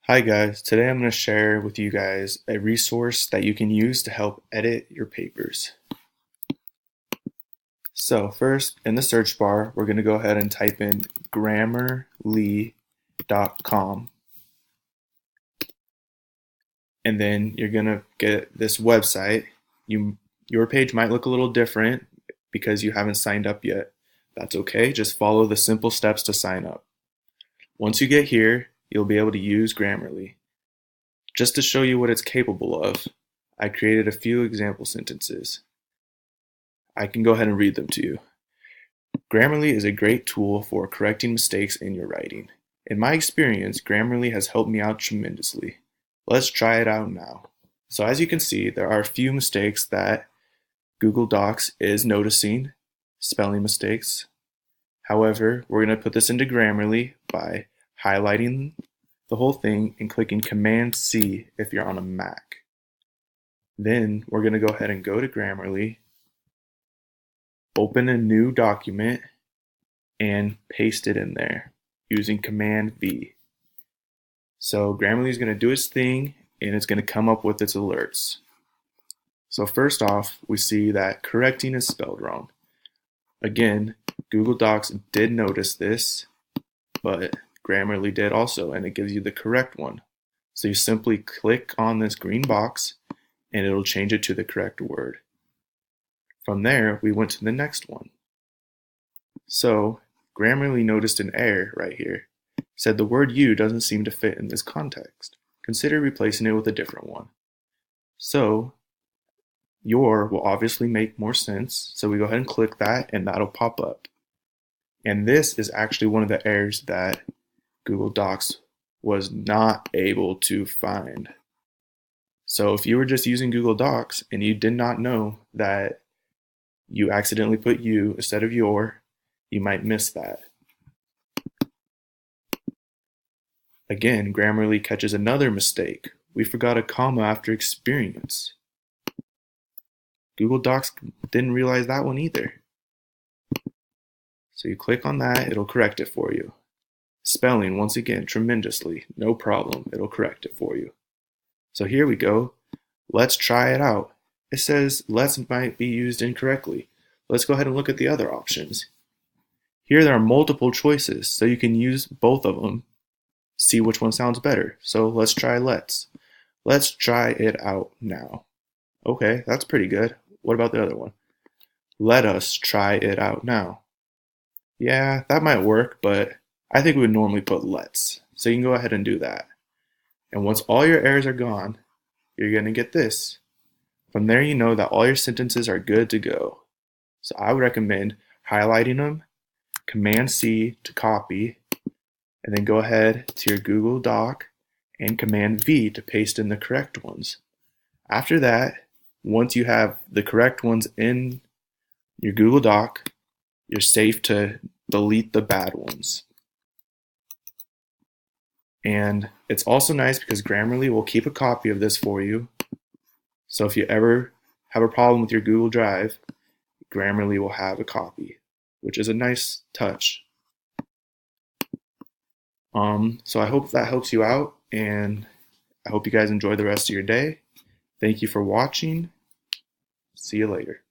Hi guys, today I'm going to share with you guys a resource that you can use to help edit your papers. So first, in the search bar, we're going to go ahead and type in grammarly.com, and then you're going to get this website. Your page might look a little different because you haven't signed up yet. That's okay, just follow the simple steps to sign up. Once you get here, you'll be able to use Grammarly. Just to show you what it's capable of, I created a few example sentences. I can go ahead and read them to you. Grammarly is a great tool for correcting mistakes in your writing. In my experience, Grammarly has helped me out tremendously. Let's try it out now. So as you can see, there are a few mistakes that Google Docs is noticing, spelling mistakes. However, we're going to put this into Grammarly by highlighting the whole thing and clicking Command-C if you're on a Mac. Then we're going to go ahead and go to Grammarly, open a new document, and paste it in there using Command-V. So Grammarly is going to do its thing and it's going to come up with its alerts. So first off, we see that correcting is spelled wrong. Again, Google Docs did notice this, but Grammarly did also, and it gives you the correct one. So you simply click on this green box and it'll change it to the correct word. From there, we went to the next one. So Grammarly noticed an error right here. It said the word you doesn't seem to fit in this context. Consider replacing it with a different one. So your will obviously make more sense. So we go ahead and click that and that'll pop up. And this is actually one of the errors that Google Docs was not able to find. So if you were just using Google Docs and you did not know that you accidentally put you instead of your, you might miss that. Again, Grammarly catches another mistake. We forgot a comma after experience. Google Docs didn't realize that one either. So you click on that, it'll correct it for you. Spelling, once again, tremendously, no problem, it'll correct it for you. So here we go, let's try it out. It says let's might be used incorrectly. Let's go ahead and look at the other options. Here there are multiple choices, so you can use both of them, see which one sounds better. So let's try let's. Let's try it out now. Okay, that's pretty good. What about the other one? Let us try it out now. Yeah, that might work, but I think we would normally put let's. So you can go ahead and do that. And once all your errors are gone, you're going to get this. From there, you know that all your sentences are good to go. So I would recommend highlighting them, Command-C to copy, and then go ahead to your Google Doc and Command-V to paste in the correct ones. After that, once you have the correct ones in your Google Doc, you're safe to delete the bad ones. And it's also nice because Grammarly will keep a copy of this for you. So if you ever have a problem with your Google Drive, Grammarly will have a copy, which is a nice touch. So I hope that helps you out, and I hope you guys enjoy the rest of your day. Thank you for watching. See you later.